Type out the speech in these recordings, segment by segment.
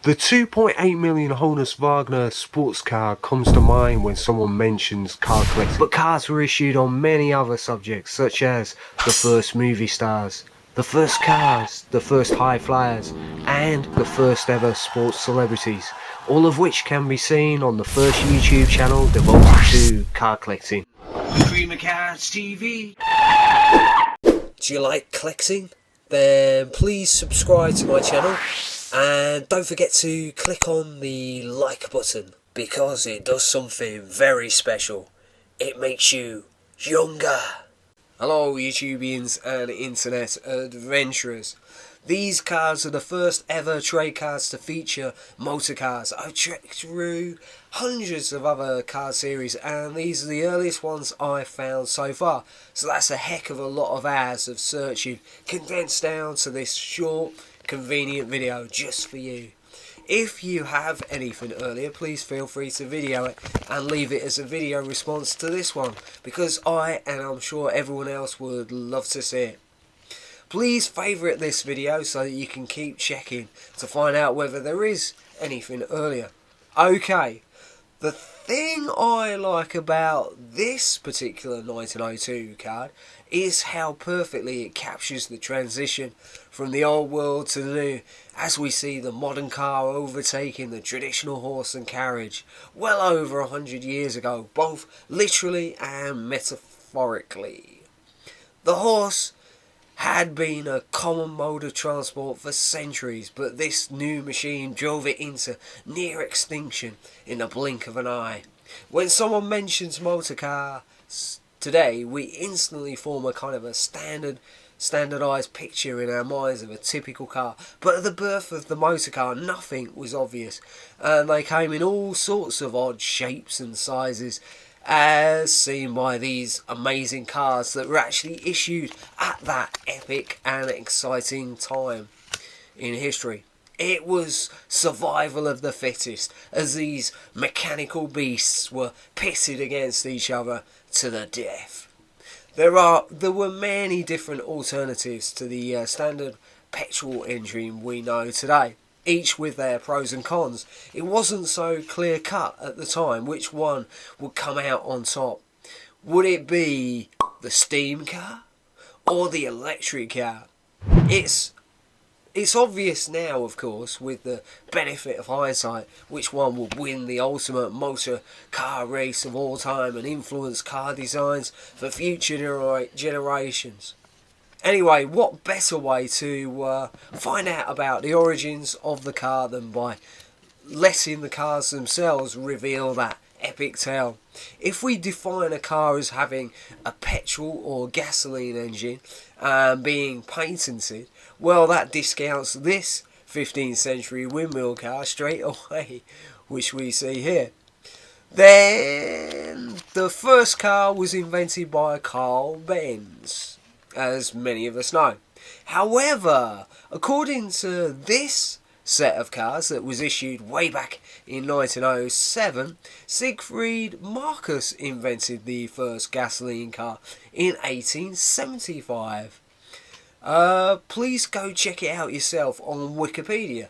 The 2.8 million Honus Wagner sports car comes to mind when someone mentions car collecting. But cars were issued on many other subjects, such as the first movie stars, the first cars, the first high flyers, and the first ever sports celebrities, all of which can be seen on the first YouTube channel devoted to car collecting. Creamer Cars TV. Do you like collecting? Then please subscribe to my channel. And don't forget to click on the like button, because it does something very special. It makes you younger. Hello YouTubians and internet adventurers. These cars are the first ever trade cars to feature motor cars. I've checked through hundreds of other car series and these are the earliest ones I've found so far. So that's a heck of a lot of hours of searching condensed down to this short, convenient video just for you. If you have anything earlier, please feel free to video it and leave it as a video response to this one, because I, and I'm sure everyone else, would love to see it. Please favourite this video so that you can keep checking to find out whether there is anything earlier. Okay, the thing I like about this particular 1902 card is how perfectly it captures the transition from the old world to the new, as we see the modern car overtaking the traditional horse and carriage well over 100 years ago, both literally and metaphorically. The horse had been a common mode of transport for centuries, but this new machine drove it into near extinction in the blink of an eye. When someone mentions motor cars today, we instantly form a kind of a standardised picture in our minds of a typical car. But at the birth of the motor car, nothing was obvious, and they came in all sorts of odd shapes and sizes, as seen by these amazing cars that were actually issued at that epic and exciting time in history. It was survival of the fittest, as these mechanical beasts were pitted against each other to the death. There were many different alternatives to the standard petrol engine we know today, each with their pros and cons. It wasn't so clear cut at the time which one would come out on top. Would it be the steam car or the electric car? It's obvious now, of course, with the benefit of hindsight, which one will win the ultimate motor car race of all time and influence car designs for future generations. Anyway, what better way to find out about the origins of the car than by letting the cars themselves reveal that epic tale? If we define a car as having a petrol or gasoline engine and being patented, well, that discounts this 15th century windmill car straight away, which we see here. Then the first car was invented by Karl Benz, as many of us know. However, according to this set of cars that was issued way back in 1907, Siegfried Marcus invented the first gasoline car in 1875. Please go check it out yourself on Wikipedia.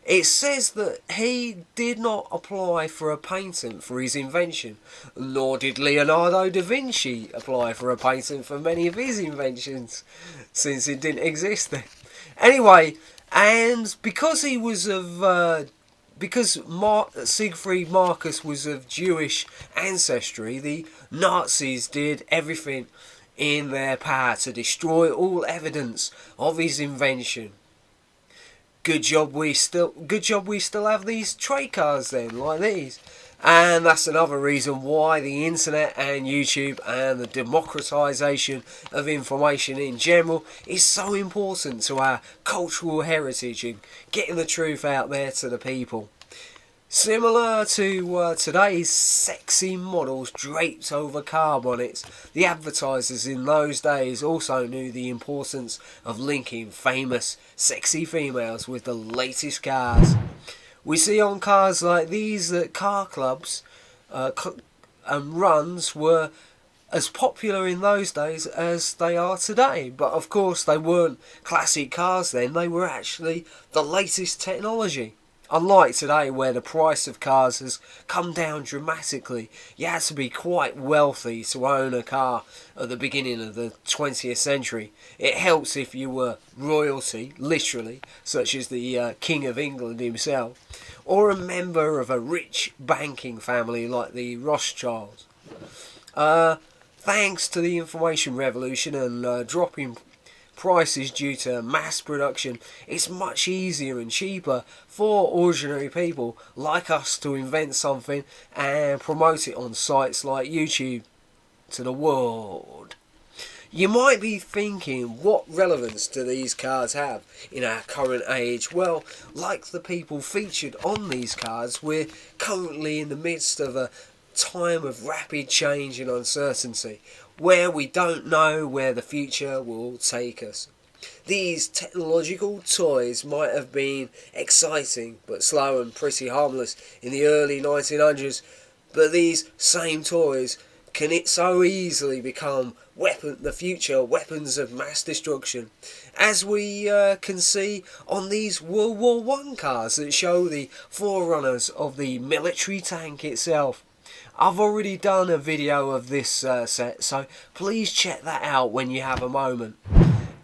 It says that he did not apply for a patent for his invention, nor did Leonardo da Vinci apply for a patent for many of his inventions, since it didn't exist then. Anyway, and because he was of Siegfried Marcus was of Jewish ancestry, the Nazis did everything in their power to destroy all evidence of his invention. Good job we still have these trade cars then, like these. And that's another reason why the internet and YouTube and the democratisation of information in general is so important to our cultural heritage and getting the truth out there to the people. Similar to today's sexy models draped over car bonnets, the advertisers in those days also knew the importance of linking famous, sexy females with the latest cars. We see on cars like these that car clubs and runs were as popular in those days as they are today. But of course they weren't classic cars then, they were actually the latest technology. Unlike today, where the price of cars has come down dramatically, you had to be quite wealthy to own a car at the beginning of the 20th century. It helps if you were royalty, literally, such as the King of England himself, or a member of a rich banking family like the Rothschilds. Thanks to the information revolution and dropping prices due to mass production, it's much easier and cheaper for ordinary people like us to invent something and promote it on sites like YouTube to the world. You might be thinking, what relevance do these cars have in our current age? Well, like the people featured on these cars, we're currently in the midst of a time of rapid change and uncertainty, where we don't know where the future will take us. These technological toys might have been exciting but slow and pretty harmless in the early 1900s, but these same toys can so easily become the future weapons of mass destruction, as we can see on these World War I cars that show the forerunners of the military tank itself. I've already done a video of this set, so please check that out when you have a moment.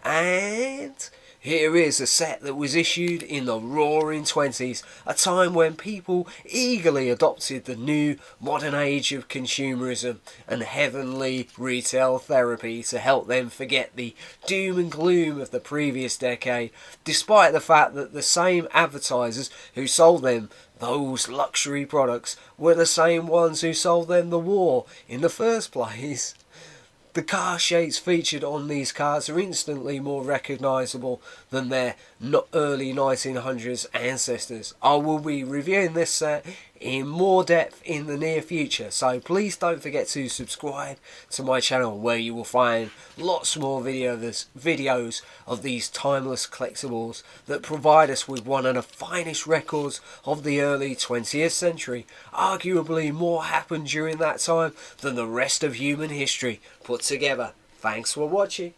And here is a set that was issued in the Roaring Twenties, a time when people eagerly adopted the new modern age of consumerism and heavenly retail therapy to help them forget the doom and gloom of the previous decade, despite the fact that the same advertisers who sold them those luxury products were the same ones who sold them the war in the first place. The car shapes featured on these cars are instantly more recognisable than their early 1900s ancestors. I will be reviewing this set in more depth in the near future, so please don't forget to subscribe to my channel, where you will find lots more videos of these timeless collectibles that provide us with one of the finest records of the early 20th century. Arguably more happened during that time than the rest of human history put together. Thanks for watching.